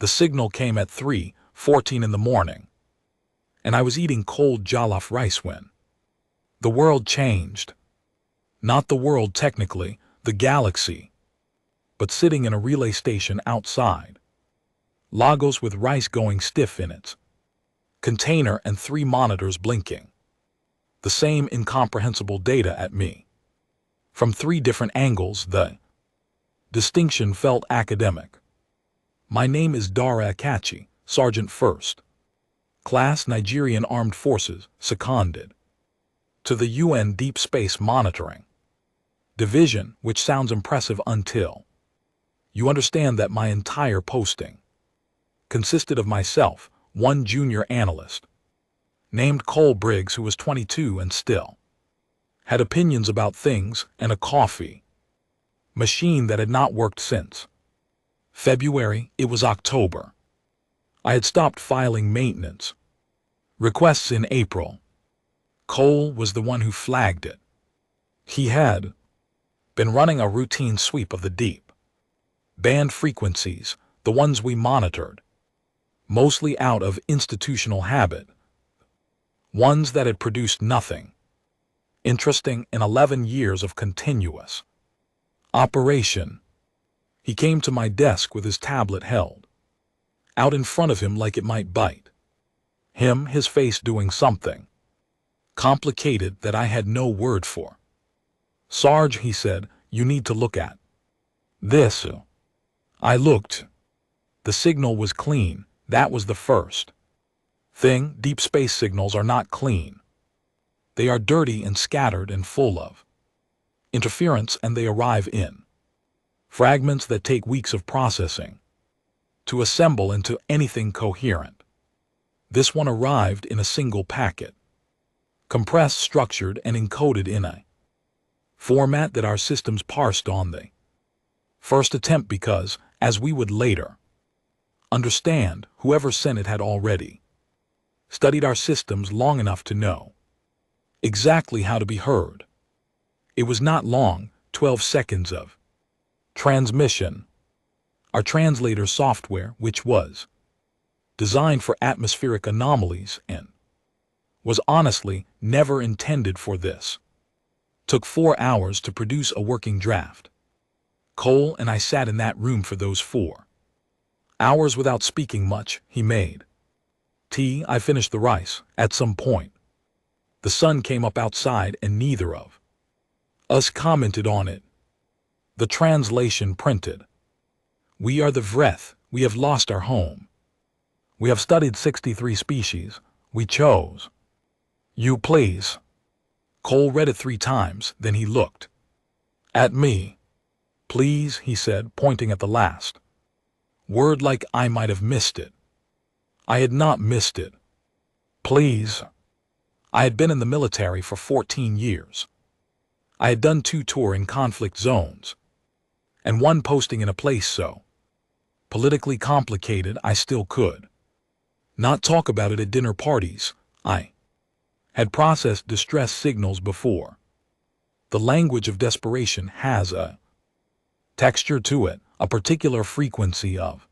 The signal came at 3:14 in the morning, and I was eating cold jollof rice when the world changed. Not the world technically, the galaxy, but sitting in a relay station outside. Lagos with rice going stiff in its container and 3 monitors blinking. The same incomprehensible data at me. From 3 different angles, the distinction felt academic. My name is Dara Akachi, Sergeant First Class Nigerian Armed Forces, seconded to the UN Deep Space Monitoring Division, which sounds impressive until you understand that my entire posting consisted of myself, one junior analyst, named Cole Briggs, who was 22 and still had opinions about things, and a coffee machine that had not worked since February. It was October. I had stopped filing maintenance requests in April. Cole was the one who flagged it. He had been running a routine sweep of the deep band frequencies, the ones we monitored, mostly out of institutional habit, ones that had produced nothing interesting in 11 years of continuous operation. He came to my desk with his tablet held out in front of him like it might bite him, his face doing something complicated that I had no word for. "Sarge," he said, "you need to look at this." I looked. The signal was clean. That was the first thing. Deep space signals are not clean. They are dirty and scattered and full of interference, and they arrive in fragments that take weeks of processing to assemble into anything coherent. This one arrived in a single packet, compressed, structured, and encoded in a format that our systems parsed on the first attempt because, as we would later understand, whoever sent it had already studied our systems long enough to know exactly how to be heard. It was not long, 12 seconds of transmission. Our translator software, which was designed for atmospheric anomalies and was honestly never intended for this, took 4 hours to produce a working draft. Cole and I sat in that room for those 4 hours without speaking much. He made tea. I finished the rice. At some point, the sun came up outside and neither of us commented on it. The translation printed, "We are the Vreth. We have lost our home. We have studied 63 species. We chose you, please." Cole read it 3 times, then he looked at me. "Please," he said, pointing at the last word like I might have missed it. I had not missed it. Please. I had been in the military for 14 years. I had done 2 tours in conflict zones, and 1 posting in a place so politically complicated I still could not talk about it at dinner parties. I had processed distress signals before. The language of desperation has a texture to it, a particular frequency of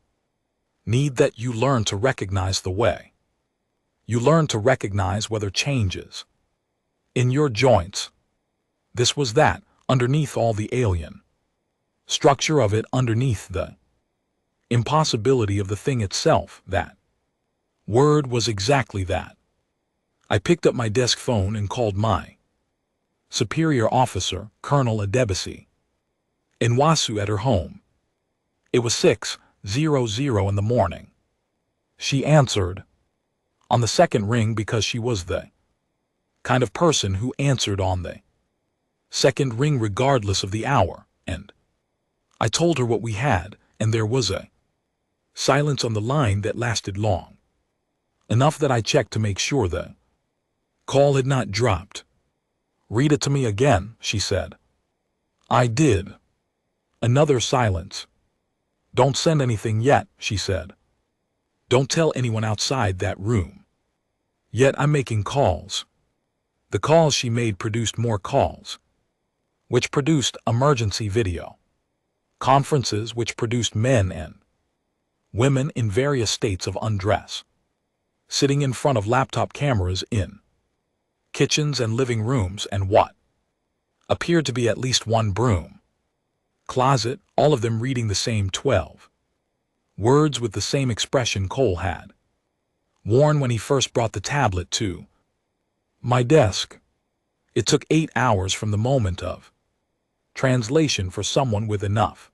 need that you learn to recognize the way. You learn to recognize whether changes in your joints. This was that, underneath all the alien structure of it, underneath the impossibility of the thing itself. That word was exactly that. I picked up my desk phone and called my superior officer, Colonel Adebisi, in Wasu at her home. It was 6:00 in the morning. She answered on the second ring because she was the kind of person who answered on the second ring regardless of the hour, and I told her what we had, and there was a silence on the line that lasted long enough that I checked to make sure the call had not dropped. "Read it to me again," she said. I did. Another silence. "Don't send anything yet," she said. "Don't tell anyone outside that room. Yet I'm making calls." The calls she made produced more calls, which produced emergency video conferences, which produced men and Women in various states of undress, sitting in front of laptop cameras in kitchens and living rooms and what appeared to be at least one broom closet, all of them reading the same 12 words with the same expression Cole had worn when he first brought the tablet to my desk. It took 8 hours from the moment of translation for someone with enough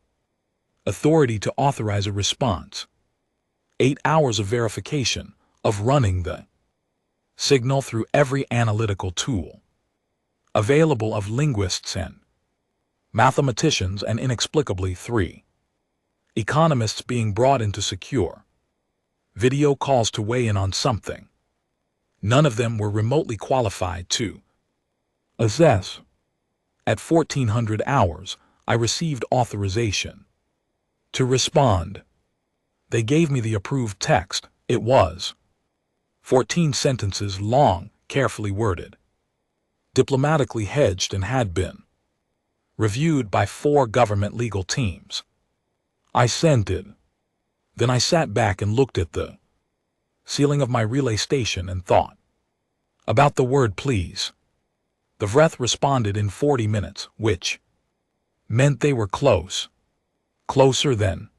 authority to authorize a response. 8 hours of verification, of running the signal through every analytical tool available of linguists and mathematicians, and inexplicably 3 economists being brought into secure video calls to weigh in on something none of them were remotely qualified to assess. At 1400 hours, I received authorization to respond. They gave me the approved text. It was 14 sentences long, carefully worded, diplomatically hedged, and had been reviewed by 4 government legal teams. I sent it. Then I sat back and looked at the ceiling of my relay station and thought about the word please. The Vreth responded in 40 minutes, which meant they were close. Closer than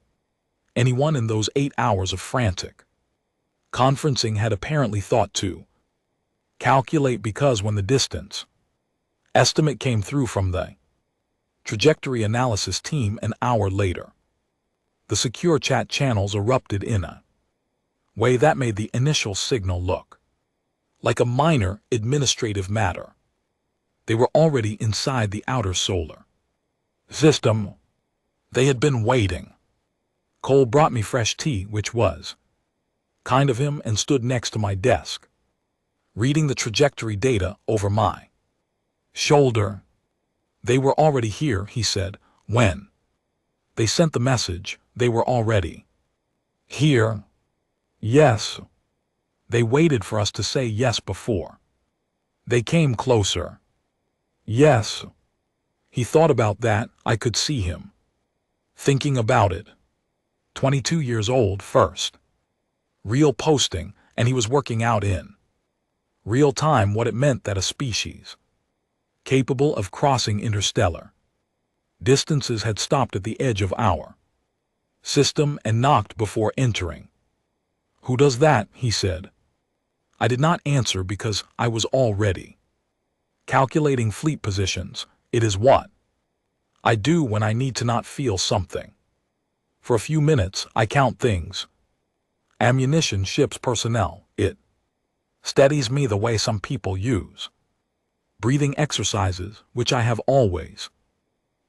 anyone in those 8 hours of frantic conferencing had apparently thought to calculate, because when the distance estimate came through from the trajectory analysis team an hour later, the secure chat channels erupted in a way that made the initial signal look like a minor administrative matter. They were already inside the outer solar system. They had been waiting. Cole brought me fresh tea, which was kind of him, and stood next to my desk, reading the trajectory data over my shoulder. They were already here, he said. When they sent the message, they were already here. Yes. They waited for us to say yes before they came closer. Yes. He thought about that. I could see him thinking about it. 22 years old first. Real posting, and he was working out in real time what it meant that a species capable of crossing interstellar distances had stopped at the edge of our system and knocked before entering. Who does that? He said. I did not answer because I was already calculating fleet positions. It is what I do when I need to not feel something. For a few minutes, I count things. Ammunition, ships, personnel. It steadies me the way some people use breathing exercises, which I have always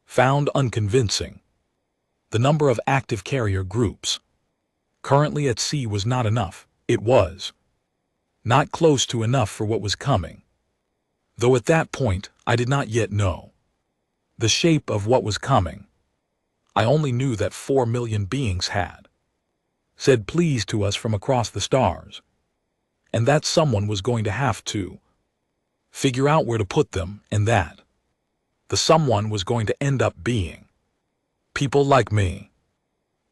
found unconvincing. The number of active carrier groups currently at sea was not enough. It was not close to enough for what was coming, though at that point I did not yet know the shape of what was coming. I only knew that 4 million beings had said please to us from across the stars, and that someone was going to have to figure out where to put them, and that the someone was going to end up being people like me.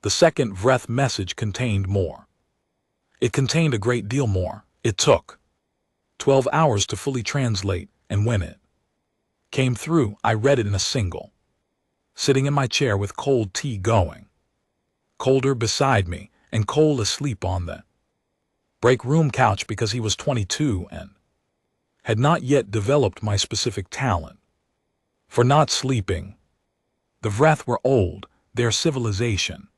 The second Vreth message contained more. It contained a great deal more. It took 12 hours to fully translate, and when it came through, I read it in a single, sitting in my chair with cold tea going colder beside me, and Cole asleep on the break room couch because he was 22 and had not yet developed my specific talent for not sleeping. The Vreth were old. Their civilization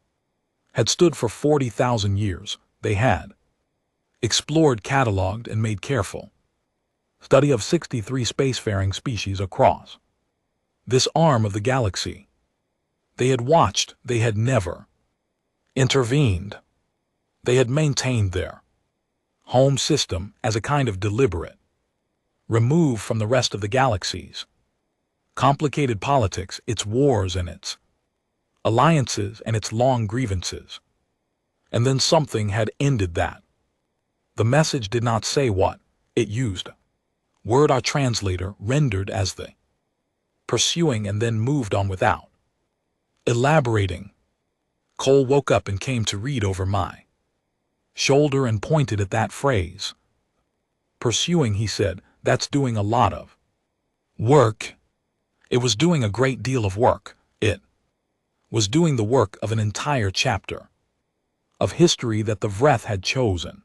had stood for 40,000 years. They had explored, cataloged, and made careful study of 63 spacefaring species across this arm of the galaxy. They had watched. They had never intervened. They had maintained their home system as a kind of deliberate remove from the rest of the galaxy's complicated politics, its wars and its alliances and its long grievances. And then something had ended that. The message did not say what it used. Word our translator rendered as the pursuing, and then moved on without elaborating. Cole woke up and came to read over my shoulder and pointed at that phrase. Pursuing, he said, that's doing a lot of work. It was doing a great deal of work. It was doing the work of an entire chapter of history that the Vreth had chosen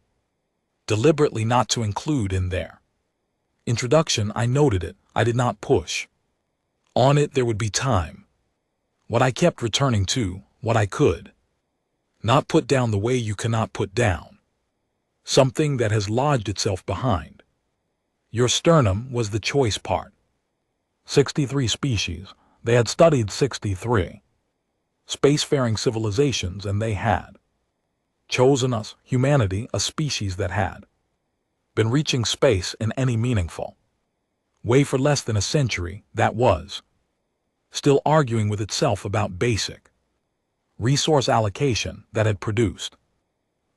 deliberately not to include in their introduction. I noted it. I did not push on it. There would be time. What I kept returning to, what I could not put down the way you cannot put down something that has lodged itself behind your sternum, was the choice part. 63 species. They had studied 63 spacefaring civilizations, and they had chosen us, humanity, a species that had been reaching space in any meaningful way for less than a century, that was still arguing with itself about basic resource allocation, that had produced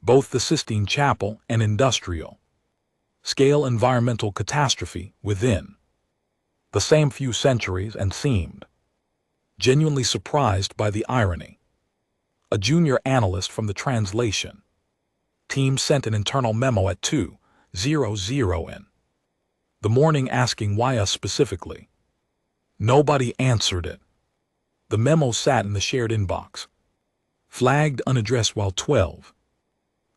both the Sistine Chapel and industrial scale environmental catastrophe within the same few centuries, and seemed genuinely surprised by the irony. A junior analyst from the translation team sent an internal memo at 2:00 in the morning asking why us specifically. Nobody answered it. The memo sat in the shared inbox, flagged unaddressed, while 12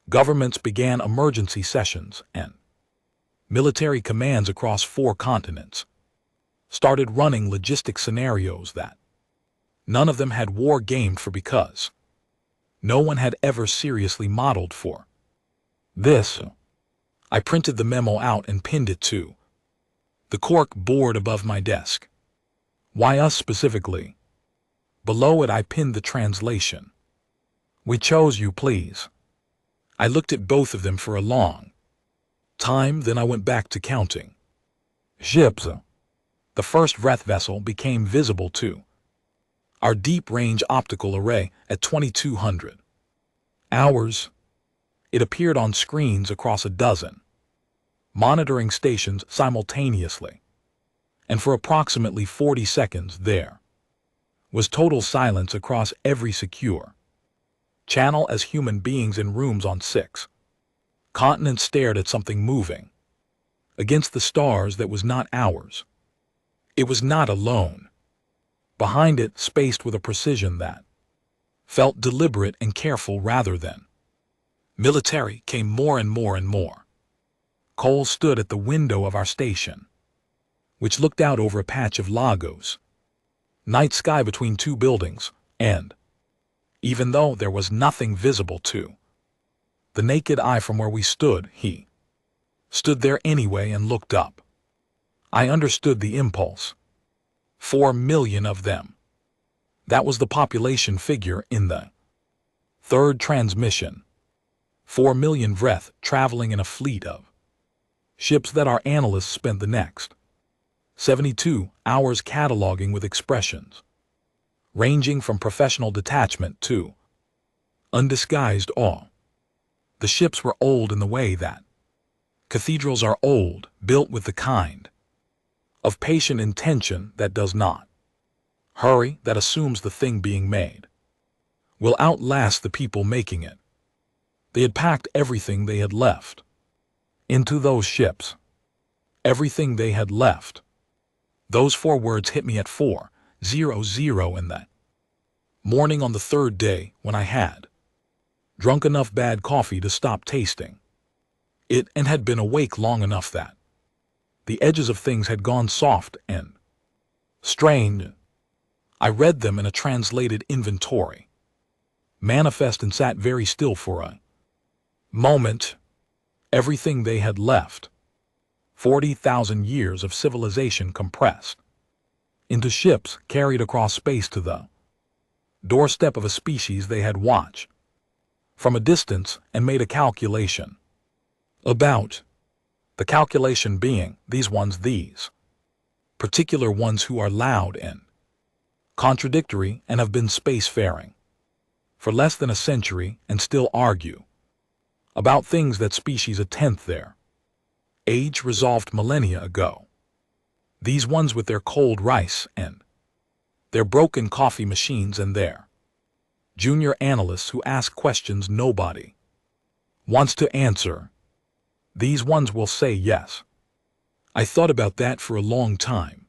governments began emergency sessions and military commands across 4 continents started running logistic scenarios that none of them had war gamed for, because no one had ever seriously modeled for this. I printed the memo out and pinned it to the cork board above my desk. Why us specifically? Below it I pinned the translation. We chose you, please. I looked at both of them for a long time, then I went back to counting ships. The first Vreth vessel became visible to our deep-range optical array at 2200 hours. It appeared on screens across a dozen monitoring stations simultaneously, and for approximately 40 seconds there was total silence across every secure channel as human beings in rooms on 6 continents stared at something moving against the stars that was not ours. It was not alone. Behind it, spaced with a precision that felt deliberate and careful rather than military, came more and more and more. Cole stood at the window of our station, which looked out over a patch of Lagos night sky between 2 buildings, and even though there was nothing visible to the naked eye from where we stood, he stood there anyway and looked up. I understood the impulse. 4 million of them. That was the population figure in the third transmission. 4 million Vreth traveling in a fleet of ships that our analysts spent the next 72 hours cataloging with expressions ranging from professional detachment to undisguised awe. The ships were old in the way that cathedrals are old, built with the kind of patient intention that does not hurry, that assumes the thing being made will outlast the people making it. They had packed everything they had left into those ships. Everything they had left. Those 4 words hit me at 4:00 in that morning on the 3rd day, when I had drunk enough bad coffee to stop tasting it and had been awake long enough that the edges of things had gone soft and strained. I read them in a translated inventory manifest and sat very still for a moment. Everything they had left. 40,000 years of civilization compressed into ships carried across space to the doorstep of a species they had watched from a distance and made a calculation about. The calculation being these particular ones who are loud and contradictory and have been spacefaring for less than a century and still argue about things that species a 10th their age resolved millennia ago. These ones with their cold rice and their broken coffee machines and their Junior analysts who ask questions nobody wants to answer. These ones will say yes. I thought about that for a long time.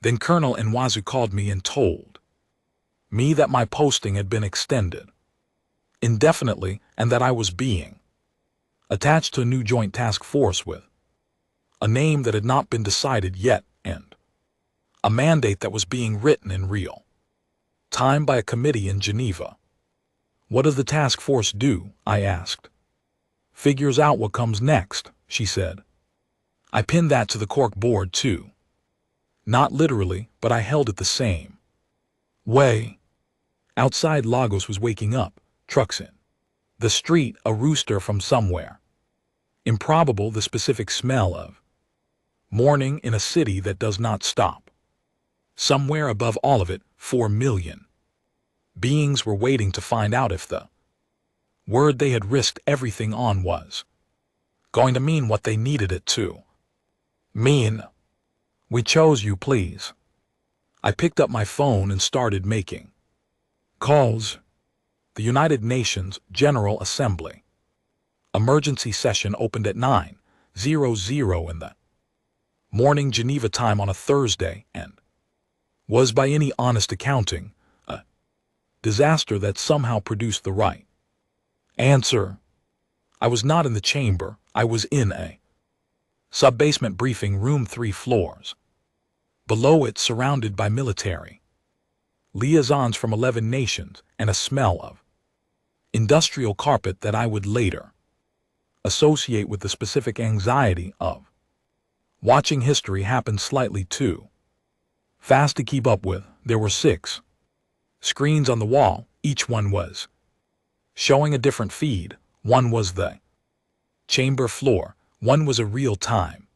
Then Colonel Nwazu called me and told me that my posting had been extended indefinitely and that I was being attached to a new joint task force with a name that had not been decided yet and a mandate that was being written in real time by a committee in Geneva. What does the task force do? I asked. Figures out what comes next, she said. I pinned that to the cork board too. Not literally, but I held it the same way. Outside Lagos was waking up, trucks in the street, a rooster from somewhere. Improbable, the specific smell of morning in a city that does not stop. Somewhere above all of it, 4 million beings were waiting to find out if the word they had risked everything on was going to mean what they needed it to mean. We chose you, please. I picked up my phone and started making calls. The United Nations General Assembly emergency session opened at 9:00 in the morning Geneva time on a Thursday and was, by any honest accounting, a disaster that somehow produced the right answer. I was not in the chamber. I was in a sub-basement briefing room 3 floors below it, surrounded by military liaisons from 11 nations and a smell of industrial carpet that I would later associate with the specific anxiety of watching history happen slightly too fast to keep up with. There were 6 screens on the wall. Each one was showing a different feed. One was the chamber floor. One was a real-time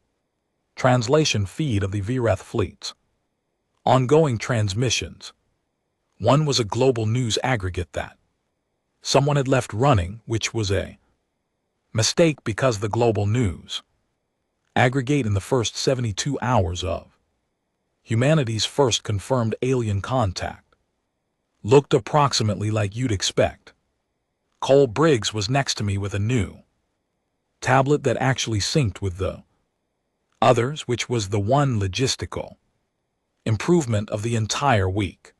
translation feed of the VREF fleet's ongoing transmissions. One was a global news aggregate that someone had left running, which was a mistake because the global news aggregate in the first 72 hours of humanity's first confirmed alien contact looked approximately like you'd expect. Cole Briggs was next to me with a new tablet that actually synced with the others, which was the one logistical improvement of the entire week.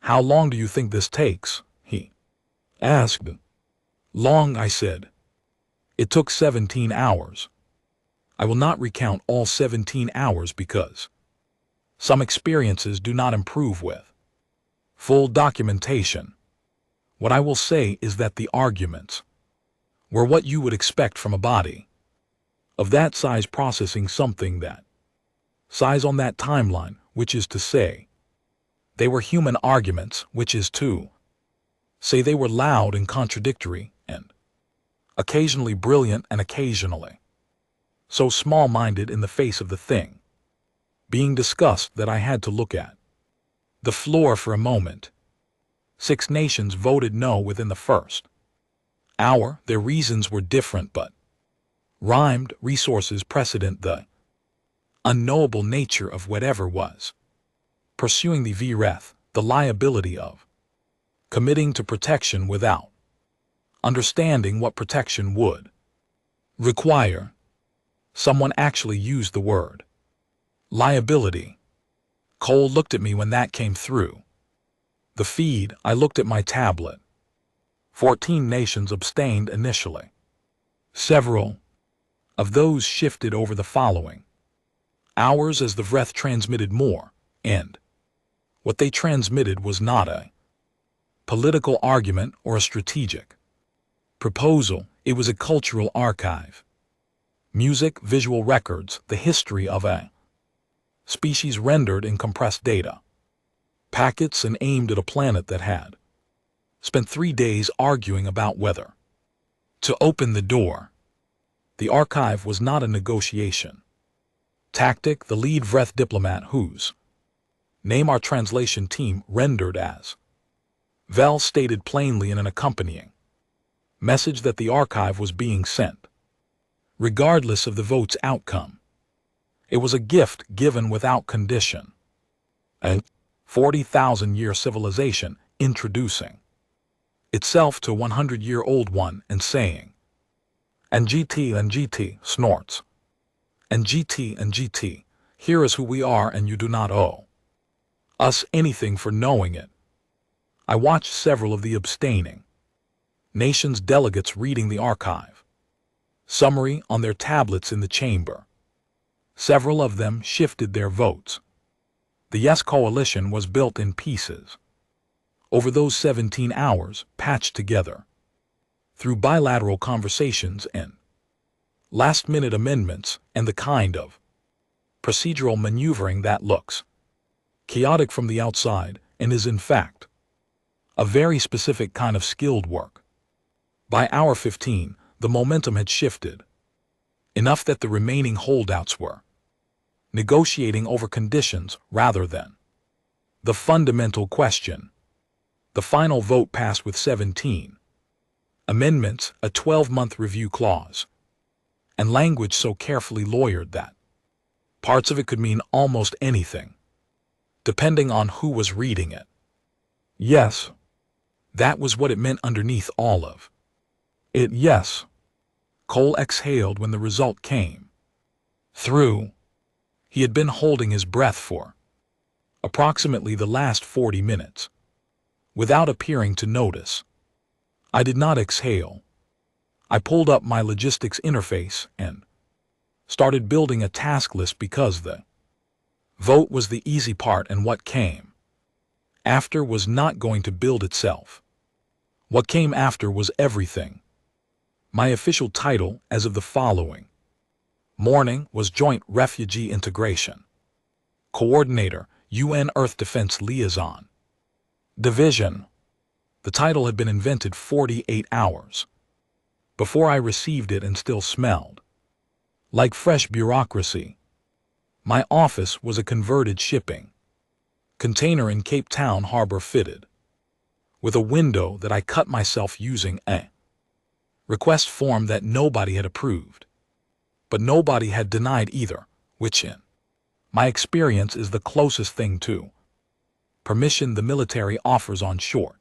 How long do you think this takes? He asked. Long, I said. It took 17 hours. I will not recount all 17 hours because some experiences do not improve with full documentation. What I will say is that the arguments were what you would expect from a body of that size processing something that size on that timeline, which is to say, they were human arguments, which is to say they were loud and contradictory and occasionally brilliant and occasionally so small-minded in the face of the thing being discussed that I had to look at the floor for a moment. 6 nations voted no within the first hour. Their reasons were different but rhymed. Resources precedent, the unknowable nature of whatever was pursuing the VREF, the liability of committing to protection without understanding what protection would require. Someone actually used the word liability. Cole looked at me when that came through the feed. I looked at my tablet. 14 nations abstained initially. Several of those shifted over the following hours as the VREF transmitted more, and what they transmitted was not a political argument or a strategic proposal. It was a cultural archive. Music, visual records, the history of a species rendered in compressed data packets and aimed at a planet that had spent 3 days arguing about whether to open the door. The archive was not a negotiation tactic. The lead VREF diplomat, whose name our translation team rendered as Vel, stated plainly in an accompanying message that the archive was being sent regardless of the vote's outcome. It was a gift given without condition. A 40,000-year civilization introducing itself to 100-year-old one and saying, "NGT, snorts. NGT, here is who we are and you do not owe us anything for knowing it." I watched several of the abstaining nations' delegates reading the archive summary on their tablets in the chamber. Several of them shifted their votes. The Yes coalition was built in pieces over those 17 hours, patched together through bilateral conversations and last-minute amendments and the kind of procedural maneuvering that looks chaotic from the outside and is in fact a very specific kind of skilled work. By hour 15, the momentum had shifted enough that the remaining holdouts were negotiating over conditions rather than the fundamental question. The final vote passed with 17 amendments, a 12-month review clause, and language so carefully lawyered that parts of it could mean almost anything, depending on who was reading it. Yes, that was what it meant underneath all of it. Yes. Cole exhaled when the result came through. He had been holding his breath for approximately the last 40 minutes, without appearing to notice. I did not exhale. I pulled up my logistics interface and started building a task list because the vote was the easy part and what came after was not going to build itself. What came after was everything. My official title as of the following morning was Joint Refugee Integration Coordinator, UN Earth Defense Liaison Division. The title had been invented 48 hours before I received it and still smelled like fresh bureaucracy. My office was a converted shipping container in Cape Town Harbor fitted with a window that I cut myself using a request form that nobody had approved, but nobody had denied either, which in my experience is the closest thing to permission the military offers on short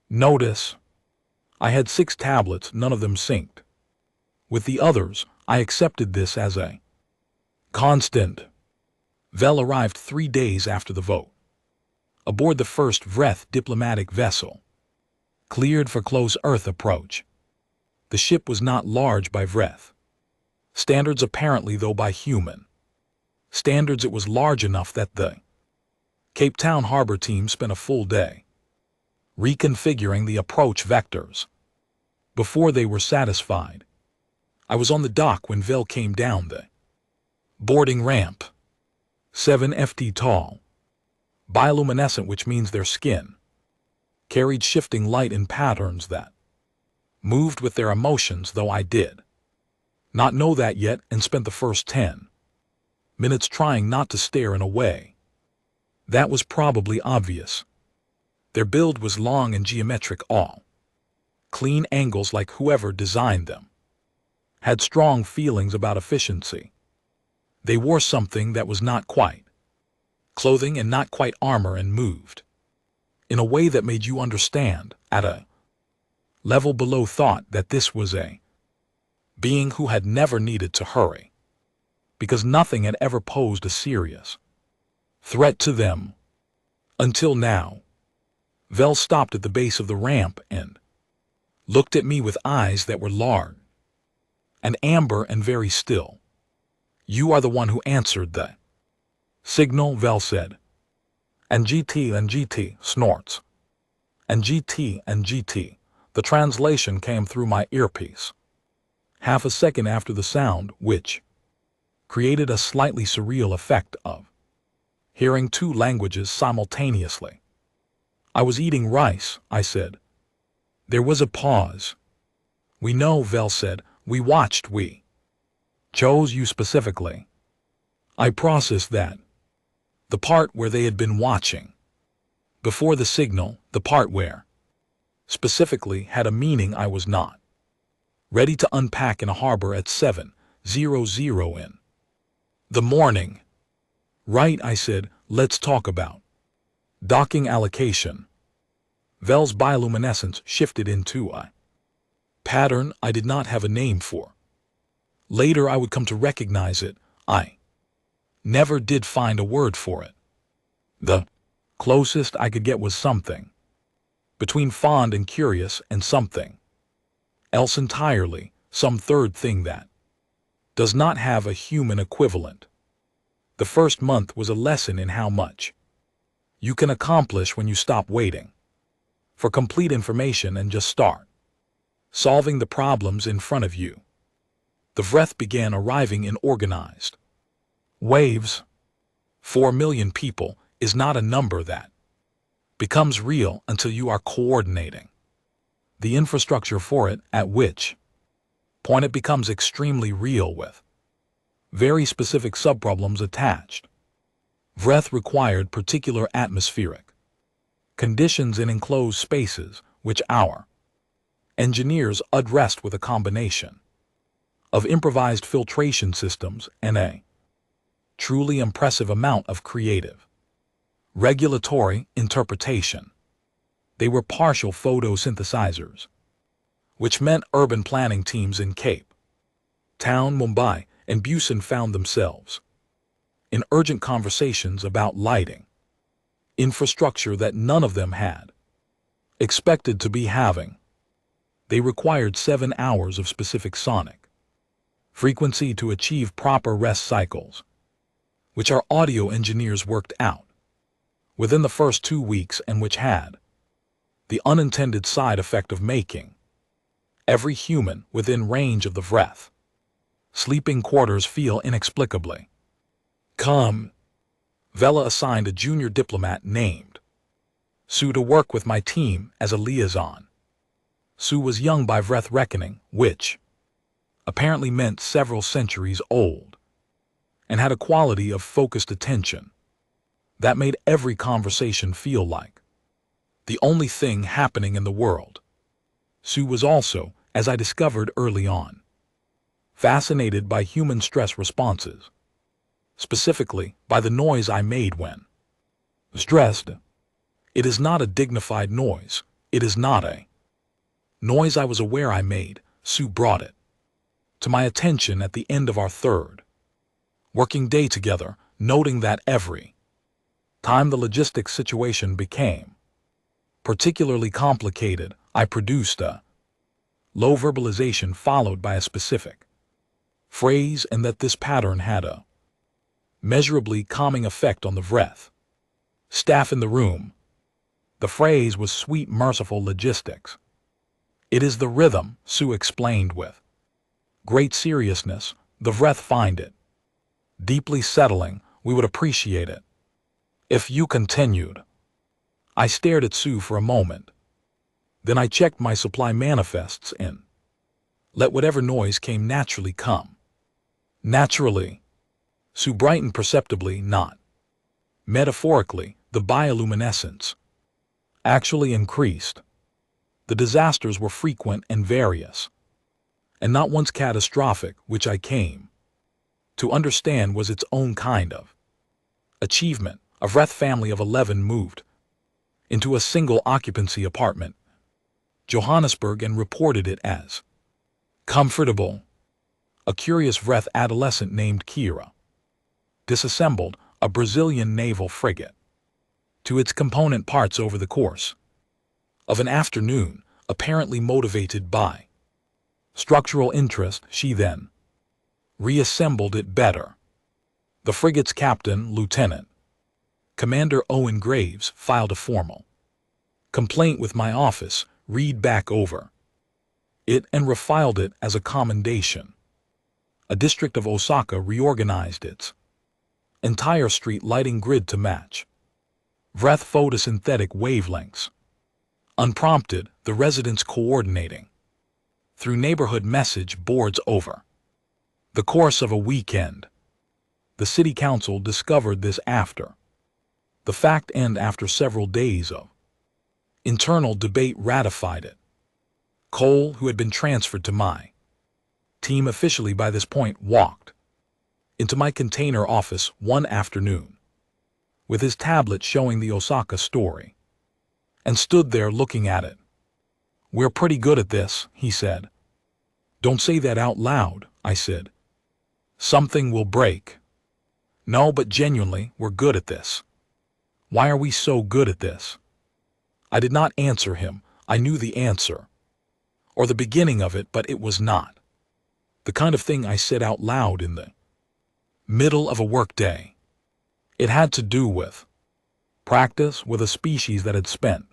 notice. I had 6 tablets, none of them synced with the others. I accepted this as a constant. Vel arrived 3 days after the vote, aboard the first Vreth diplomatic vessel, cleared for close Earth approach. The ship was not large by Vreth standards, apparently, though by human standards it was large enough that the Cape Town Harbor team spent a full day reconfiguring the approach vectors before they were satisfied. I was on the dock when Vel came down the boarding ramp, 7 ft tall, bioluminescent, which means their skin carried shifting light in patterns that moved with their emotions, though I did not know that yet and spent the first 10 minutes trying not to stare in a way that was probably obvious. Their build was long and geometric, all clean angles like whoever designed them had strong feelings about efficiency. They wore something that was not quite clothing and not quite armor and moved in a way that made you understand at a level below thought that this was a being who had never needed to hurry because nothing had ever posed a serious threat to them until now. Vel stopped at the base of the ramp and looked at me with eyes that were large and amber and very still. "You are the one who answered the signal," Vel said. NGT, snorts. NGT. The translation came through my earpiece half a second after the sound, which created a slightly surreal effect of hearing 2 languages simultaneously. "I was eating rice," I said. There was a pause. "We know," Vel said. "We watched. We chose you specifically." I processed that. The part where they had been watching before the signal, the part where specifically had a meaning I was not ready to unpack in a harbor at 7:00 in the morning. "Right," I said. "Let's talk about docking allocation." Vel's bioluminescence shifted into a pattern I did not have a name for. Later I would come to recognize it. I never did find a word for it. The closest I could get was something between fond and curious and something else entirely, some third thing that does not have a human equivalent. The first month was a lesson in how much you can accomplish when you stop waiting for complete information and just start solving the problems in front of you. The Vreth began arriving in organized waves. 4 million people is not a number that becomes real until you are coordinating the infrastructure for it, at which point it becomes extremely real with very specific subproblems attached. Vreth required particular atmospheric conditions in enclosed spaces, which our engineers addressed with a combination of improvised filtration systems and a truly impressive amount of creative regulatory interpretation. They were partial photosynthesizers, which meant urban planning teams in Cape Town, Mumbai, and Busan found themselves in urgent conversations about lighting infrastructure that none of them had expected to be having. They required 7 hours of specific sonic frequency to achieve proper rest cycles, which our audio engineers worked out within the first 2 weeks and which had the unintended side effect of making every human within range of the Vreth sleeping quarters feel inexplicably calm. Vela assigned a junior diplomat named Sue to work with my team as a liaison. Sue was young by Vreth reckoning, which apparently meant several centuries old, and had a quality of focused attention that made every conversation feel like the only thing happening in the world. Sue was also, as I discovered early on, fascinated by human stress responses, specifically by the noise I made when stressed. It is not a dignified noise. It is not a noise I was aware I made. Sue brought it to my attention at the end of our third working day together, noting that every time the logistics situation became particularly complicated, I produced a low verbalization followed by a specific phrase, and that this pattern had a measurably calming effect on the Vreth staff in the room. The phrase was sweet, merciful logistics. It is the rhythm, Sue explained with great seriousness. The Vreth find it deeply settling. We would appreciate it if you continued. I stared at Sue for a moment. Then I checked my supply manifests and let whatever noise came naturally come. Naturally. Sue brightened perceptibly, not metaphorically. The bioluminescence actually increased. The disasters were frequent and various, and not once catastrophic, which I came to understand was its own kind of achievement. A Vreth family of 11 moved into a single occupancy apartment, Johannesburg, and reported it as comfortable. A curious Vreth adolescent named Kira disassembled a Brazilian naval frigate to its component parts over the course of an afternoon, apparently motivated by structural interest. She then reassembled it better. The frigate's captain, Lieutenant Commander Owen Graves, filed a formal complaint with my office, read back over it, and refiled it as a commendation. A district of Osaka reorganized its entire street lighting grid to match Vreth photosynthetic wavelengths. Unprompted, the residents coordinating through neighborhood message boards over the course of a weekend. The city council discovered this after the fact, and after several days of internal debate ratified it. Cole, who had been transferred to my team officially by this point, walked into my container office one afternoon with his tablet showing the Osaka story and stood there looking at it. "We're pretty good at this," he said. "Don't say that out loud," I said. "Something will break." "No, but genuinely, we're good at this." "Why are we so good at this?" I did not answer him. I knew the answer, or the beginning of it, but it was not the kind of thing I said out loud in the middle of a workday. It had to do with practice with a species that had spent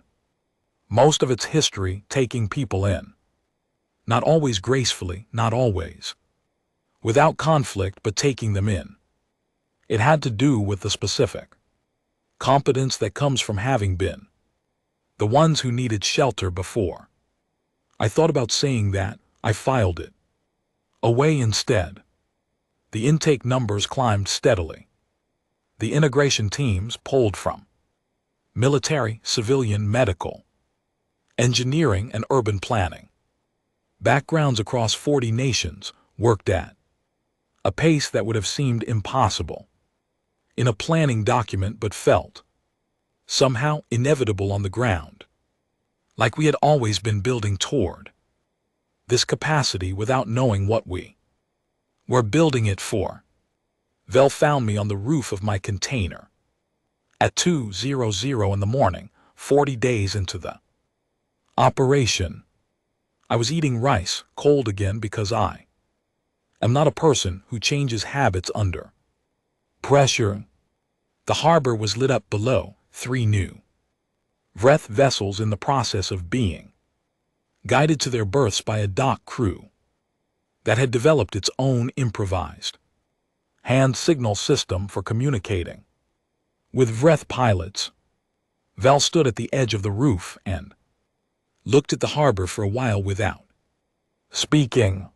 most of its history taking people in. Not always gracefully, not always without conflict, but taking them in. It had to do with the specific competence that comes from having been the ones who needed shelter before. I thought about saying that. I filed it away instead. The intake numbers climbed steadily. The integration teams pulled from military, civilian, medical, engineering, and urban planning. Backgrounds across 40 nations worked at a pace that would have seemed impossible in a planning document, but felt somehow inevitable on the ground, like we had always been building toward this capacity without knowing what we were building it for. Vel found me on the roof of my container at 2:00 in the morning, 40 days into the operation. I was eating rice, cold again, because I am not a person who changes habits under pressure. The harbor was lit up below, 3 new wreath vessels in the process of being guided to their berths by a dock crew that had developed its own improvised hand signal system for communicating with wreath pilots. Val stood at the edge of the roof and looked at the harbor for a while without speaking.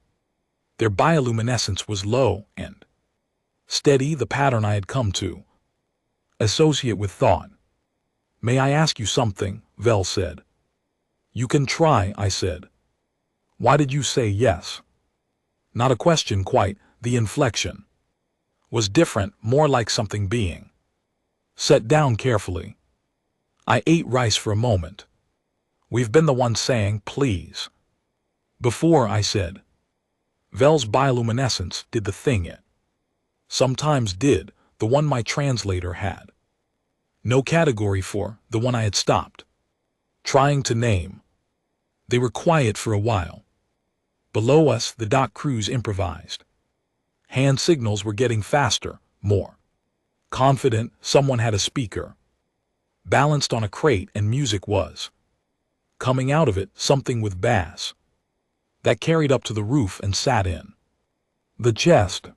Their bioluminescence was low and steady, the pattern I had come to associate with thought. "May I ask you something?" Vel said. "You can try," I said. "Why did you say yes?" Not a question quite. The inflection was different, more like something being set down carefully. I ate rice for a moment. "We've been the ones saying, please, before," I said. Vel's bioluminescence did the thing it sometimes did, the one my translator had no category for, the one I had stopped trying to name. They were quiet for a while. Below us, the dock crews improvised. Hand signals were getting faster, more confident. Someone had a speaker balanced on a crate, and music was coming out of it, something with bass that carried up to the roof and sat in the chest.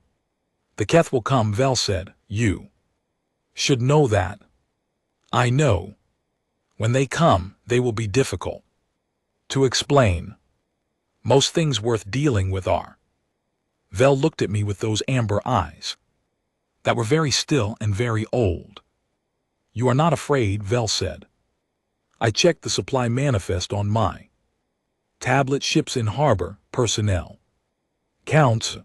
"The Keth will come," Vel said. "You should know that." "I know. When they come, they will be difficult to explain. Most things worth dealing with are." Vel looked at me with those amber eyes that were very still and very old. "You are not afraid," Vel said. I checked the supply manifest on my tablet. Ships in harbor, personnel counts,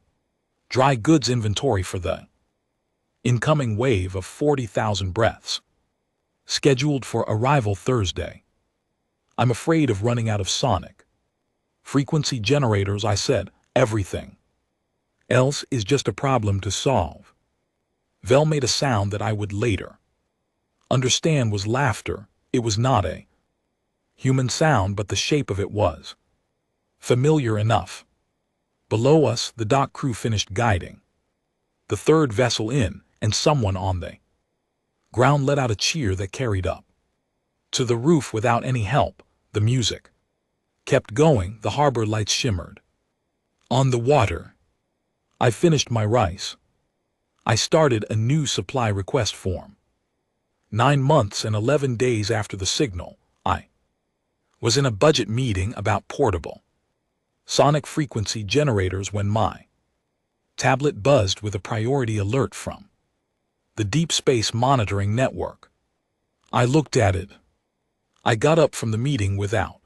dry goods inventory for the incoming wave of 40,000 breaths, scheduled for arrival Thursday. "I'm afraid of running out of sonic frequency generators," I said. "Everything else is just a problem to solve." Vel made a sound that I would later understand was laughter. It was not a human sound, but the shape of it was familiar enough. Below us, the dock crew finished guiding the third vessel in, and someone on the ground let out a cheer that carried up to the roof without any help. The music kept going. The harbor lights shimmered on the water. I finished my rice. I started a new supply request form. 9 months and 11 days after the signal, I was in a budget meeting about portable sonic frequency generators when my tablet buzzed with a priority alert from the Deep Space Monitoring Network. I looked at it. I got up from the meeting without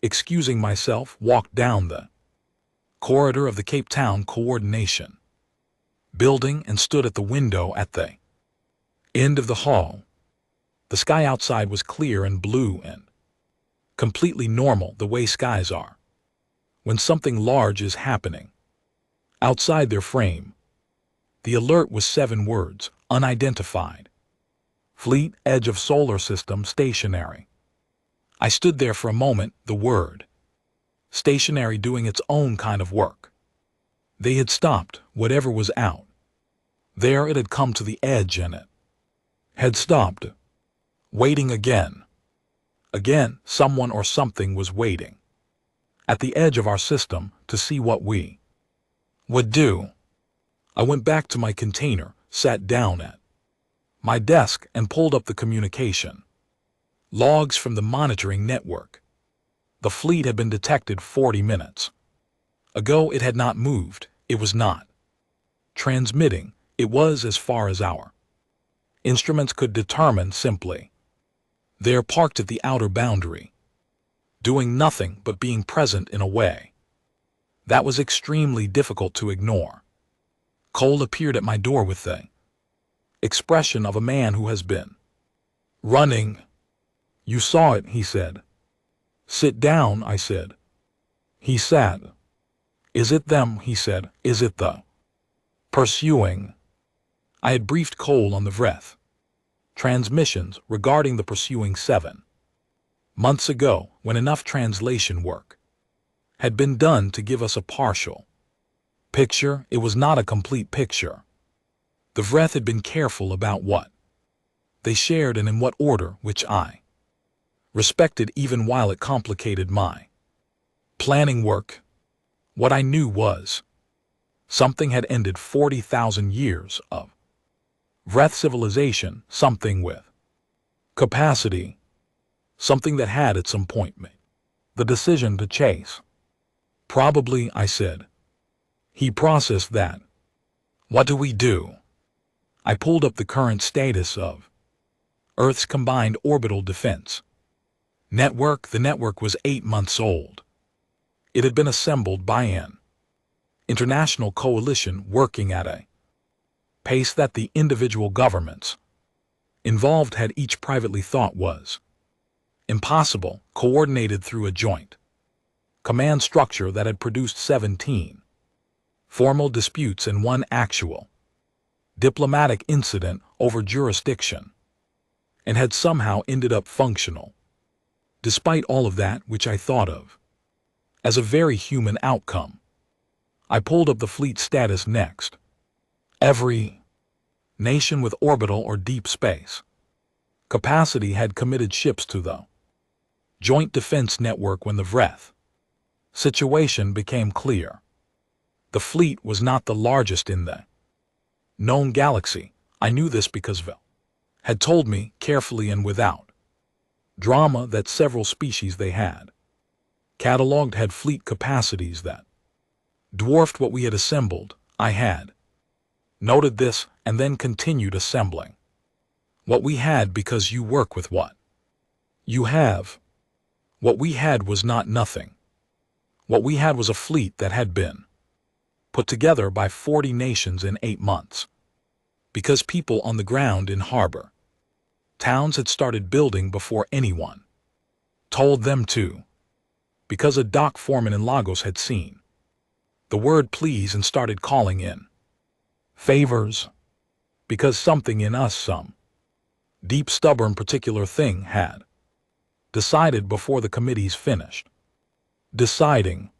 excusing myself, walked down the corridor of the Cape Town Coordination Building, and stood at the window at the end of the hall. The sky outside was clear and blue and completely normal, the way skies are when something large is happening outside their frame. The alert was 7 words: unidentified. Fleet, edge of solar system, stationary. I stood there for a moment, the word stationary doing its own kind of work. They had stopped whatever was out there. It had come to the edge and it had stopped. Waiting again. Again, someone or something was waiting at the edge of our system to see what we would do. I went back to my container, sat down at my desk, and pulled up the communication logs from the monitoring network. The fleet had been detected 40 minutes ago. It had not moved. It was not transmitting. It was as far as our instruments could determine. Simply there, parked at the outer boundary, doing nothing but being present in a way that was extremely difficult to ignore. Cole appeared at my door with the expression of a man who has been running. You saw it, he said. Sit down, I said. He sat. Is it them, he said. Is it the pursuing? I had briefed Cole on the VRETH transmissions regarding the pursuing 7 months ago, when enough translation work had been done to give us a partial picture. It was not a complete picture. The VRETH had been careful about what they shared and in what order, which I respected even while it complicated my planning work. What I knew was something had ended 40,000 years of VRETH civilization, something with capacity, something that had at some point made the decision to chase. Probably, I said. He processed that. What do we do? I pulled up the current status of Earth's combined orbital defense network. The network was 8 months old. It had been assembled by an international coalition working at a pace that the individual governments involved had each privately thought was impossible, coordinated through a joint command structure that had produced 17 formal disputes and 1 actual diplomatic incident over jurisdiction, and had somehow ended up functional, despite all of that, which I thought of as a very human outcome. I pulled up the fleet status next. Every nation with orbital or deep space capacity had committed ships to the Joint Defense Network when the VRETH situation became clear. The fleet was not the largest in the known galaxy. I knew this because Vel had told me, carefully and without drama, that several species they had cataloged had fleet capacities that dwarfed what we had assembled. I had noted this and then continued assembling what we had, because you work with what you have. What we had was not nothing. What we had was a fleet that had been put together by 40 nations in 8 months, because people on the ground in harbor towns had started building before anyone told them to, because a dock foreman in Lagos had seen the word please and started calling in favors, because something in us, some deep, stubborn, particular thing, had decided before the committees finished deciding.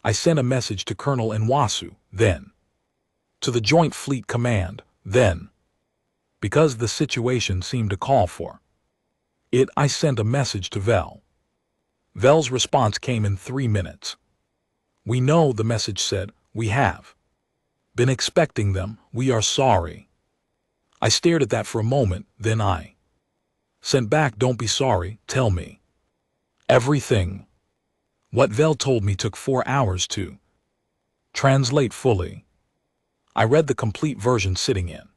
I sent a message to Colonel Nwasu, then to the Joint Fleet Command, then, because the situation seemed to call for it. I sent a message to Vel. Vel's response came in 3 minutes. We know, the message said. We have been expecting them. We are sorry. I stared at that for a moment, then I sent back, don't be sorry, tell me everything. What Vel told me took 4 hours to translate fully. I read the complete version sitting in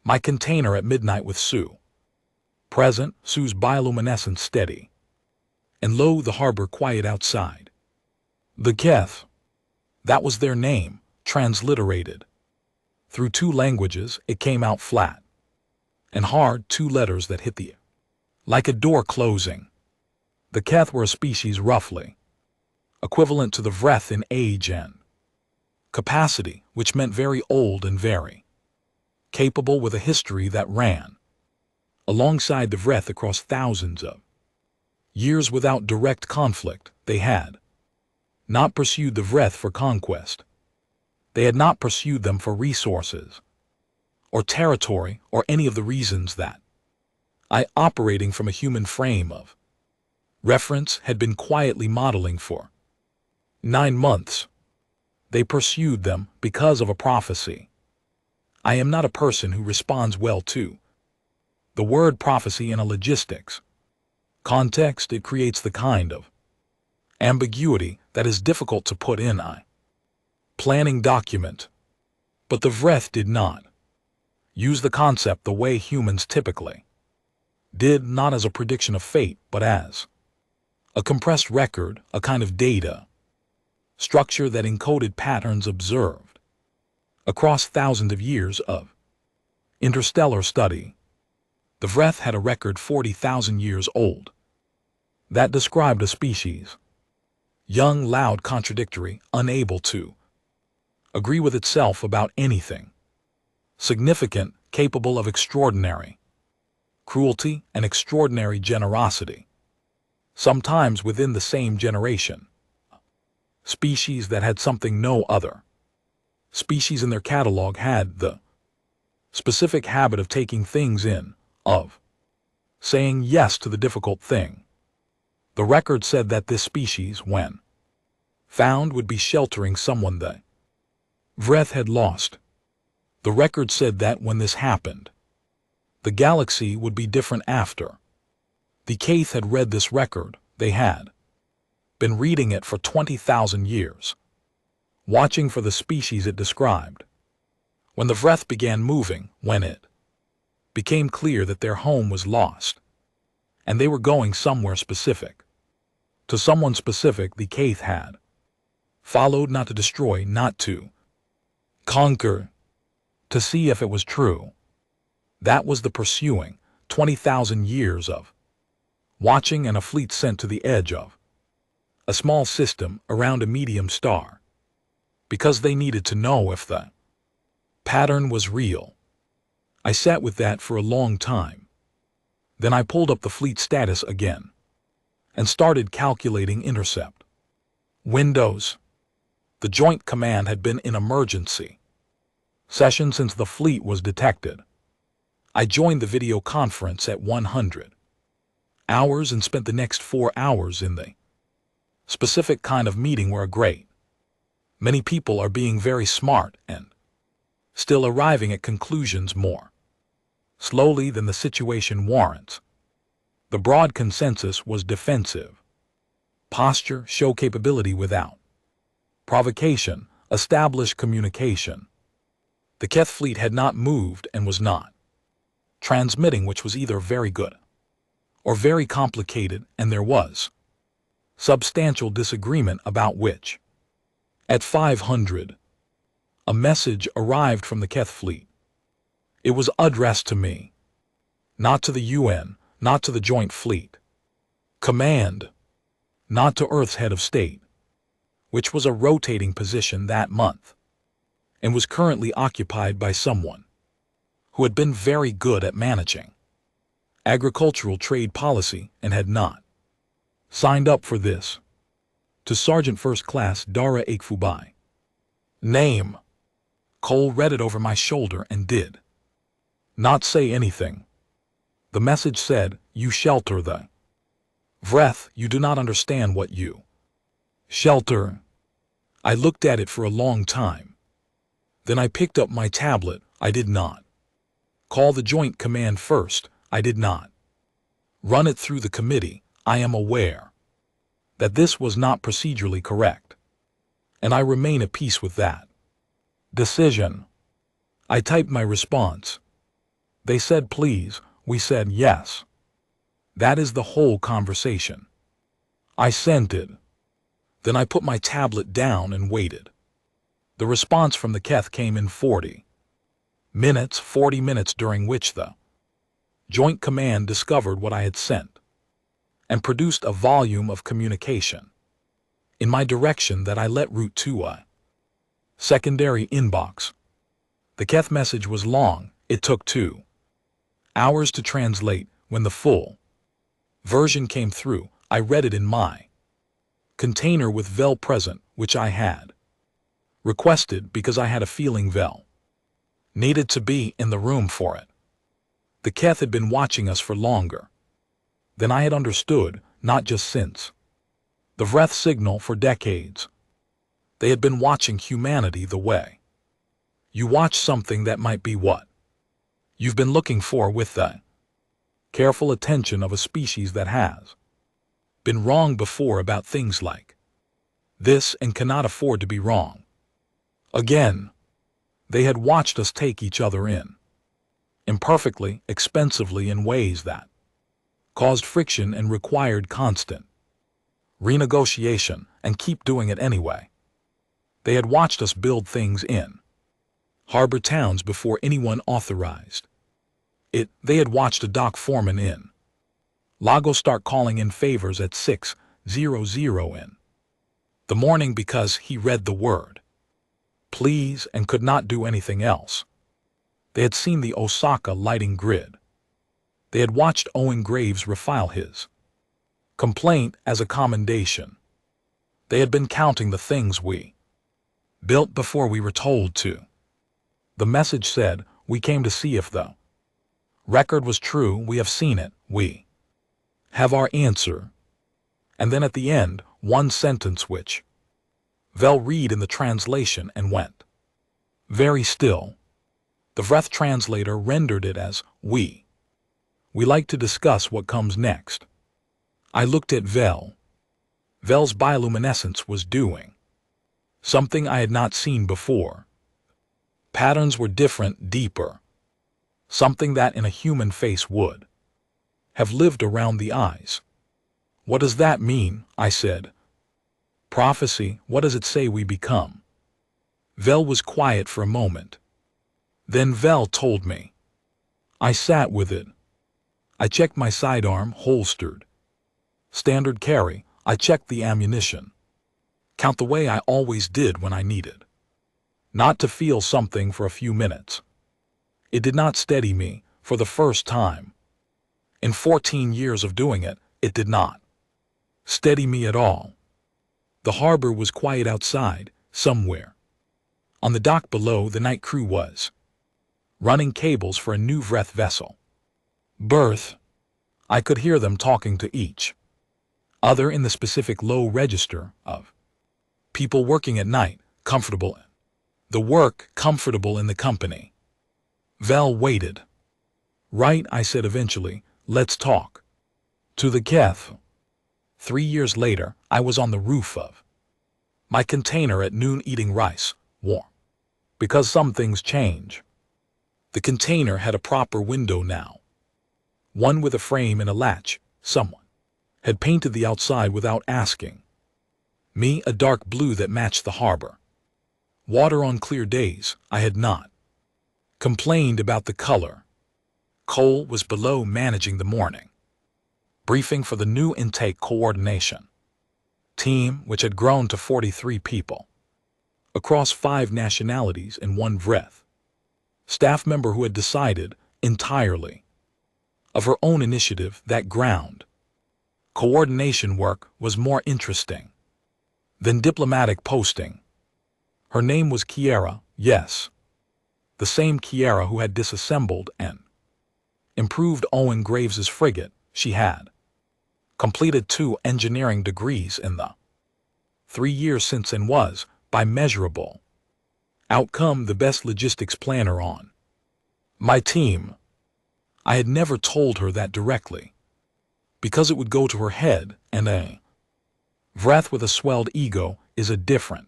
my container at midnight with Sue present, Sue's bioluminescence steady, and lo, the harbor quiet outside. The Keth, that was their name, transliterated through 2 languages. It came out flat and hard, 2 letters that hit the like a door closing. The Keth were a species roughly equivalent to the Vreth in age and capacity, which meant very old and very capable, with a history that ran alongside the Vreth across thousands of years without direct conflict. They had not pursued the Vreth for conquest. They had not pursued them for resources or territory or any of the reasons that I, operating from a human frame of reference, had been quietly modeling for 9 months. They pursued them because of a prophecy. I am not a person who responds well to the word prophecy in a logistics context. It creates the kind of ambiguity that is difficult to put in a planning document. But the Vreth did not use the concept the way humans typically did, not as a prediction of fate, but as a compressed record, a kind of data structure that encoded patterns observed across thousands of years of interstellar study. The Vreth had a record 40,000 years old that described a species young, loud, contradictory, unable to agree with itself about anything, significant, capable of extraordinary cruelty and extraordinary generosity, sometimes within the same generation. Species that had something no other species in their catalog had: the specific habit of taking things in, of saying yes to the difficult thing. The record said that this species, when found, would be sheltering someone the Vreth had lost. The record said that when this happened, the galaxy would be different after. The Keth had read this record. They had been reading it for 20,000 years, watching for the species it described. When the Vreth began moving, when it became clear that their home was lost, and they were going somewhere specific, to someone specific, the Keth had followed, not to destroy, not to conquer, to see if it was true. That was the pursuing. 20,000 years of watching, and a fleet sent to the edge of a small system around a medium star, because they needed to know if the pattern was real. I sat with that for a long time. Then I pulled up the fleet status again and started calculating intercept windows. The Joint Command had been in emergency session since the fleet was detected. I joined the video conference at 100 hours and spent the next 4 hours in the specific kind of meeting where a great many people are being very smart and still arriving at conclusions more slowly than the situation warrants. The broad consensus was defensive posture, show capability without provocation, establish communication. The Keth fleet had not moved and was not transmitting, which was either very good or very complicated, and there was substantial disagreement about which. At 500, a message arrived from the Keth fleet. It was addressed to me, not to the UN, not to the Joint Fleet Command, not to Earth's head of state, which was a rotating position that month, and was currently occupied by someone who had been very good at managing agricultural trade policy and had not signed up for this. To Sergeant First Class Dara HFY. Name. Cole read it over my shoulder and did not say anything. The message said, "You shelter the Vreth. You do not understand what you shelter." I looked at it for a long time. Then I picked up my tablet. I did not call the Joint Command first. I did not run it through the committee. I am aware that this was not procedurally correct, and I remain at peace with that decision. I typed my response. They said please. We said yes. That is the whole conversation. I sent it. Then I put my tablet down and waited. The response from the Keth came in 40 minutes, during which the Joint Command discovered what I had sent and produced a volume of communication in my direction that I let route to a secondary inbox. The Keth message was long. It took 2 hours to translate. When the full version came through, I read it in my container with Vel present, which I had requested because I had a feeling Vel needed to be in the room for it. The Keth had been watching us for longer than I had understood, not just since the Vreth signal for decades. They had been watching humanity the way you watch something that might be what you've been looking for, with the careful attention of a species that has been wrong before about things like this and cannot afford to be wrong again. They had watched us take each other in imperfectly, expensively, in ways that caused friction and required constant renegotiation, and keep doing it anyway. They had watched us build things in harbor towns before anyone authorized it. They had watched a dock foreman in Lago start calling in favors at 6:00 in the morning because he read the word please and could not do anything else. They had seen the Osaka lighting grid. They had watched Owen Graves refile his complaint as a commendation. They had been counting the things we built before we were told to. The message said, we came to see if the record was true. We have seen it. We have our answer. And then at the end, one sentence which Vel read in the translation and went very still. The Vreth translator rendered it as, we like to discuss what comes next. I looked at Vel. Vel's bioluminescence was doing something I had not seen before. Patterns were different, deeper. Something that in a human face would have lived around the eyes. What does that mean? I said. Prophecy, what does it say we become? Vel was quiet for a moment. Then Vel told me. I sat with it. I checked my sidearm, holstered. Standard carry. I checked the ammunition. Count the way I always did when I needed not to feel something for a few minutes. It did not steady me. For the first time in 14 years of doing it, it did not steady me at all. The harbor was quiet outside. Somewhere on the dock below, the night crew was running cables for a new Vreth vessel berth. I could hear them talking to each other in the specific low register of people working at night, comfortable in the work, comfortable in the company. Vel waited. Right, I said eventually, let's talk to the Keth. 3 years later, I was on the roof of my container at noon eating rice, warm, because some things change. The container had a proper window now, one with a frame and a latch. Someone had painted the outside without asking me, a dark blue that matched the harbor water on clear days. I had not complained about the color. Cole was below managing the morning briefing for the new intake coordination team, which had grown to 43 people across 5 nationalities and 1 Vreth staff member who had decided entirely of her own initiative that ground coordination work was more interesting than diplomatic posting. Her name was Kiera, yes, the same Kiera who had disassembled and improved Owen Graves's frigate. She had completed 2 engineering degrees in the 3 years since and was, by measurable outcome, the best logistics planner on my team. I had never told her that directly, because it would go to her head, and a Vreth with a swelled ego is a different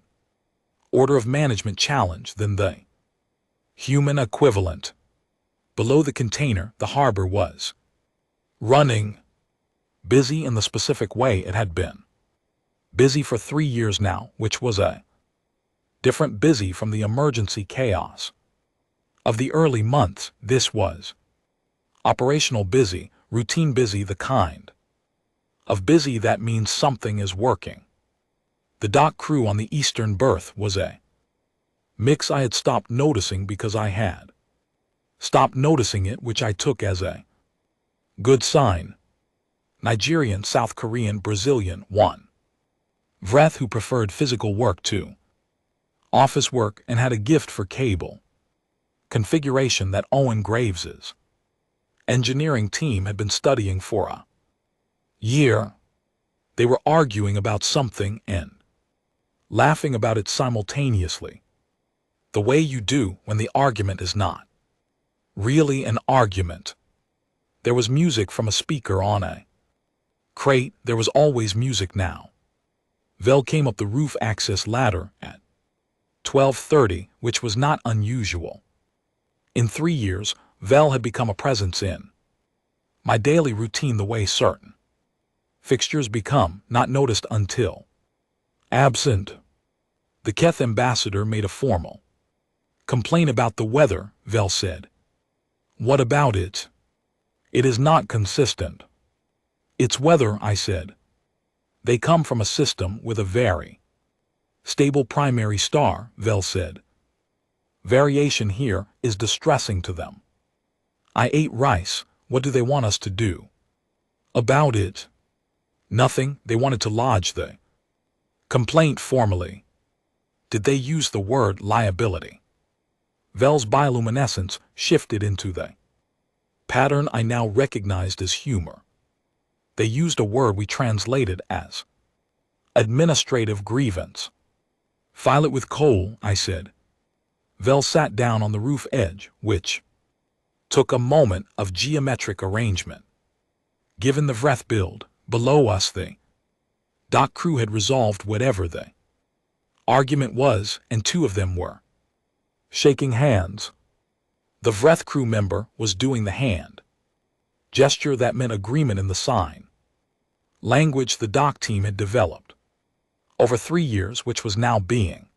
order of management challenge than the human equivalent. Below the container, the harbor was running, busy in the specific way it had been busy for 3 years now, which was a different busy from the emergency chaos of the early months. This was Operational busy, routine busy, the kind of busy that means something is working. The dock crew on the eastern berth was a mix I had stopped noticing because I had stopped noticing it, which I took as a good sign. Nigerian, South Korean, Brazilian, one. Vreth who preferred physical work to office work and had a gift for cable configuration that Owen Graves's engineering team had been studying for a year. They were arguing about something and laughing about it simultaneously, the way you do when the argument is not really an argument. There was music from a speaker on a crate. There was always music now. Vel came up the roof access ladder at 12:30, which was not unusual. In 3 years, Vel had become a presence in my daily routine, the way certain fixtures become not noticed until absent. The Keth ambassador made a formal complaint about the weather, Vel said. What about it? It is not consistent. It's weather, I said. They come from a system with a very stable primary star, Vel said. Variation here is distressing to them. I ate rice. What do they want us to do about it? Nothing. They wanted to lodge the complaint formally. Did they use the word liability? Vel's bioluminescence shifted into the pattern I now recognized as humor. They used a word we translated as administrative grievance. File it with coal, I said. Vel sat down on the roof edge, which took a moment of geometric arrangement. Given the Vreth build, below us the dock crew had resolved whatever the argument was, and 2 of them were shaking hands. The Vreth crew member was doing the hand gesture that meant agreement in the sign language the dock team had developed over 3 years, which was now being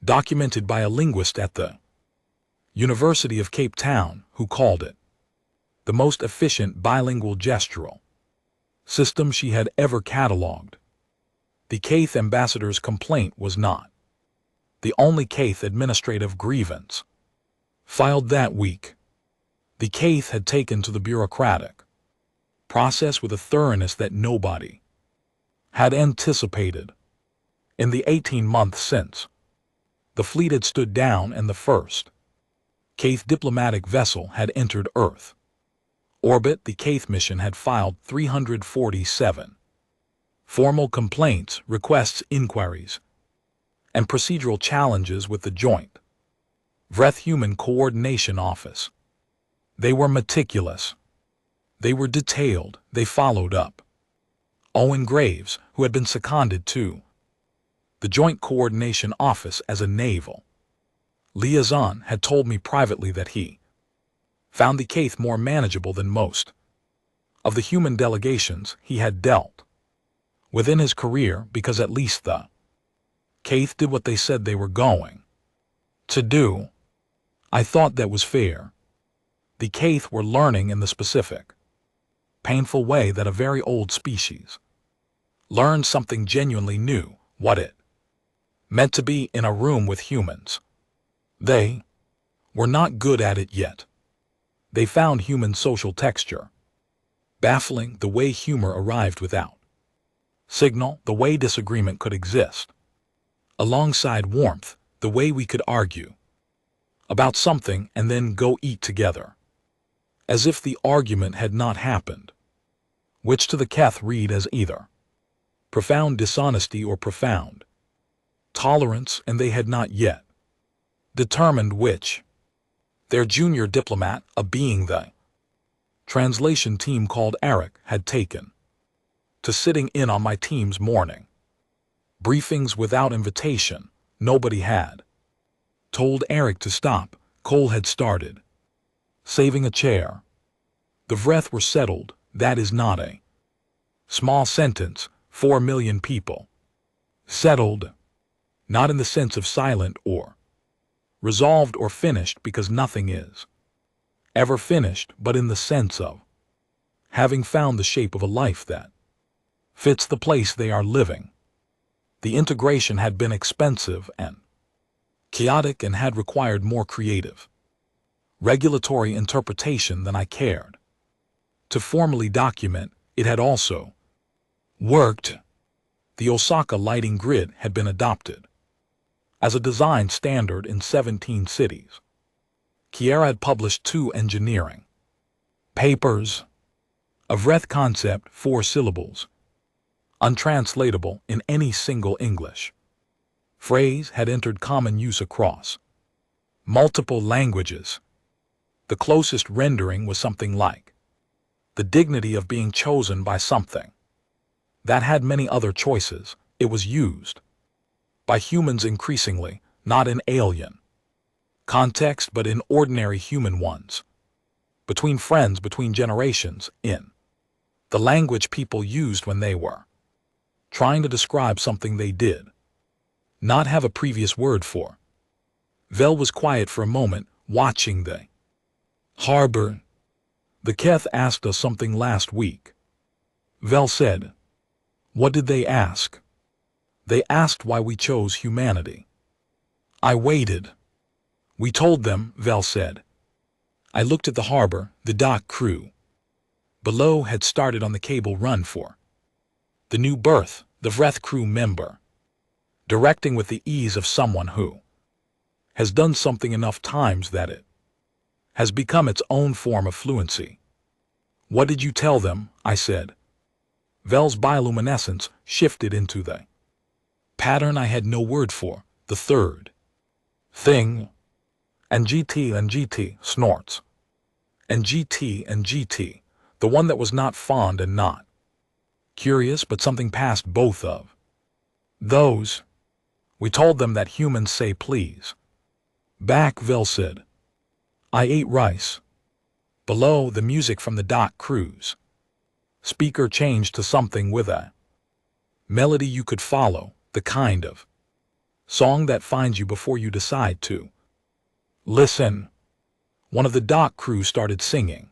documented by a linguist at the University of Cape Town, who called it the most efficient bilingual gestural system she had ever catalogued. The Caith ambassador's complaint was not the only Caith administrative grievance filed that week. The Caith had taken to the bureaucratic process with a thoroughness that nobody had anticipated. In the 18 months since the fleet had stood down and the first Caith diplomatic vessel had entered Earth orbit, the Caith mission had filed 347 formal complaints, requests, inquiries, and procedural challenges with the Joint Vreth Human Coordination Office. They were meticulous. They were detailed. They followed up. Owen Graves, who had been seconded to the Joint Coordination Office as a naval liaison, had told me privately that he found the Caith more manageable than most of the human delegations he had dealt within his career, because at least the Caith did what they said they were going to do. I thought that was fair. The Caith were learning in the specific, painful way that a very old species learns something genuinely new, what it meant to be in a room with humans. They were not good at it yet. They found human social texture baffling, the way humor arrived without signal, the way disagreement could exist alongside warmth, the way we could argue about something and then go eat together, as if the argument had not happened, which to the Keth read as either profound dishonesty or profound tolerance, and they had not yet determined which. Their junior diplomat, a being the translation team called Eric, had taken to sitting in on my team's morning briefings without invitation. Nobody had told Eric to stop. Cole had started saving a chair. The Vreth were settled. That is not a small sentence. 4 million people settled, not in the sense of silent or resolved or finished, because nothing is ever finished, but in the sense of having found the shape of a life that fits the place they are living. The integration had been expensive and chaotic and had required more creative, regulatory interpretation than I cared to formally document. It had also worked. The Osaka lighting grid had been adopted as a design standard in 17 cities. Kiera had published 2 engineering papers. A Vreth concept, 4 syllables, untranslatable in any single English phrase, had entered common use across multiple languages. The closest rendering was something like the dignity of being chosen by something that had many other choices. It was used by humans increasingly, not in alien context but in ordinary human ones, between friends, between generations, in the language people used when they were trying to describe something they did not have a previous word for. Vel was quiet for a moment, watching the harbor. The Keth asked us something last week. Vel said. What did they ask? They asked why we chose humanity. I waited. We told them, Vel said. I looked at the harbor. The dock crew below had started on the cable run for the new berth, the Vreth crew member, directing with the ease of someone who has done something enough times that it has become its own form of fluency. What did you tell them? I said. Vel's bioluminescence shifted into the pattern I had no word for, the third thing. And GT snorts. And GT, the one that was not fond and not curious, but something past both of those. We told them that humans say please. Back, Vel said. I ate rice. Below, the music from the dock cruise speaker changed to something with a melody you could follow, the kind of song that finds you before you decide to listen. One of the dock crew started singing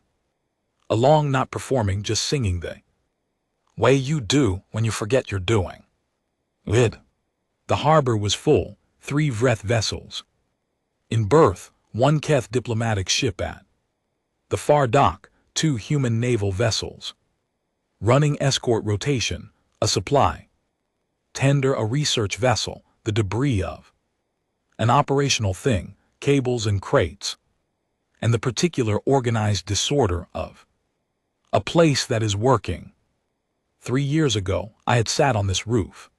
along, not performing, just singing the way you do when you forget you're doing it. The harbor was full, 3 Vreth vessels in berth, 1 Keth diplomatic ship at the far dock, 2 human naval vessels running escort rotation, a supply tender, a research vessel, the debris of an operational thing, cables and crates, and the particular organized disorder of a place that is working. 3 years ago, I had sat on this roof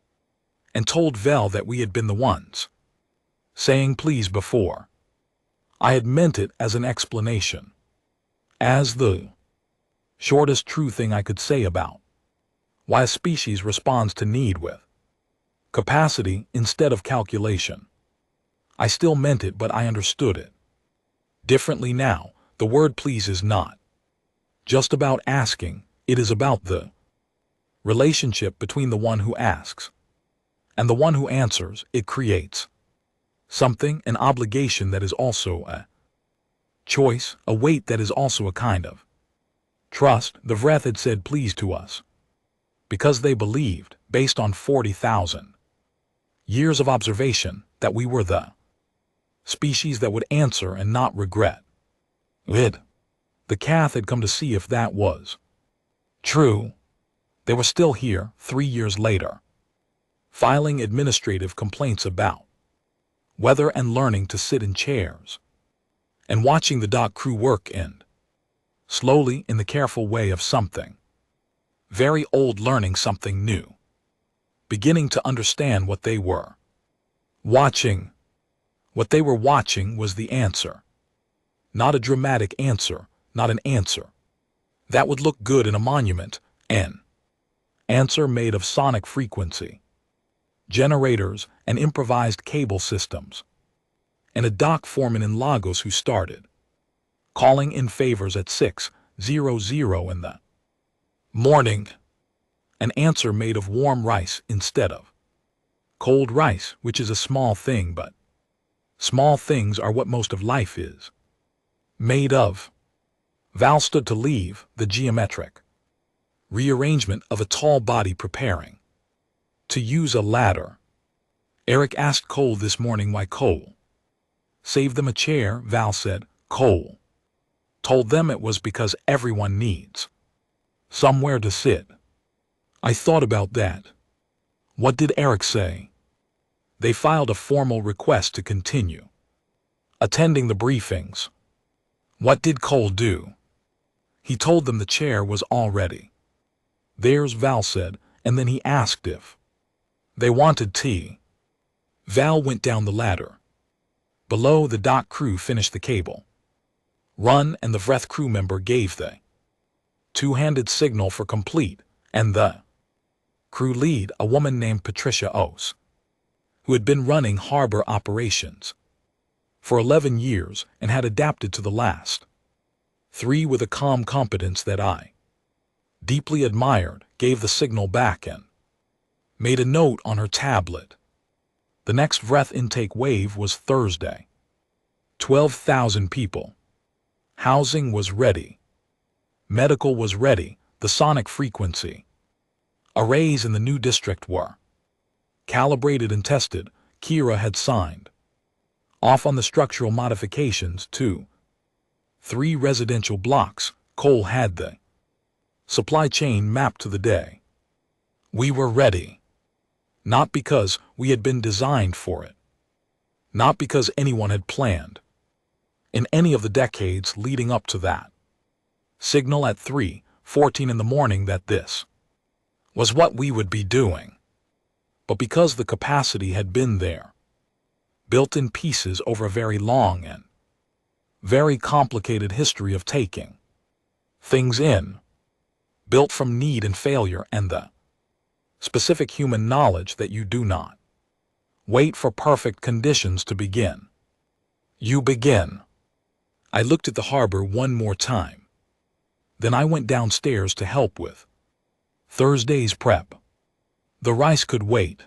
and told Vel that we had been the ones saying please before. I had meant it as an explanation, as the shortest true thing I could say about why a species responds to need with capacity instead of calculation. I still meant it, but I understood it differently now. The word please is not just about asking, it is about the relationship between the one who asks and the one who answers. It creates something, an obligation that is also a choice, a weight that is also a kind of trust. The Vreth had said please to us because they believed, based on 40,000 years of observation, that we were the species that would answer and not regret it. The Cath had come to see if that was true. They were still here 3 years later, filing administrative complaints about weather and learning to sit in chairs and watching the dock crew work and slowly, in the careful way of something very old learning something new, beginning to understand what they were watching. What they were watching was the answer. Not a dramatic answer, not an answer that would look good in a monument, an answer made of sonic frequency, generators and improvised cable systems, and a dock foreman in Lagos who started calling in favors at 6:00 in the morning. An answer made of warm rice instead of cold rice, which is a small thing, but small things are what most of life is made of. Val stood to leave, the geometric rearrangement of a tall body preparing to use a ladder. Eric asked Cole this morning why. Cole saved them a chair, Val said. Cole told them it was because everyone needs somewhere to sit. I thought about that. What did Eric say? They filed a formal request to continue attending the briefings. What did Cole do? He told them the chair was already theirs, Val said, and then he asked if they wanted tea. Val went down the ladder. Below, the dock crew finished the cable run, and the Vreth crew member gave the two-handed signal for complete, and the crew lead, a woman named Patricia Ose, who had been running harbor operations for 11 years and had adapted to the last 3 with a calm competence that I deeply admired, gave the signal back and made a note on her tablet. The next Vreth intake wave was Thursday. 12,000 people. Housing was ready. Medical was ready. The sonic frequency arrays in the new district were calibrated and tested. Kira had signed off on the structural modifications to 3 residential blocks. Cole had the supply chain mapped to the day. We were ready. Not because we had been designed for it. Not because anyone had planned in any of the decades leading up to that signal at 3:14 in the morning that this was what we would be doing. But because the capacity had been there, built in pieces over a very long and very complicated history of taking things in, built from need and failure and the specific human knowledge that you do not wait for perfect conditions to begin. You begin. I looked at the harbor one more time. Then I went downstairs to help with Thursday's prep. The rice could wait.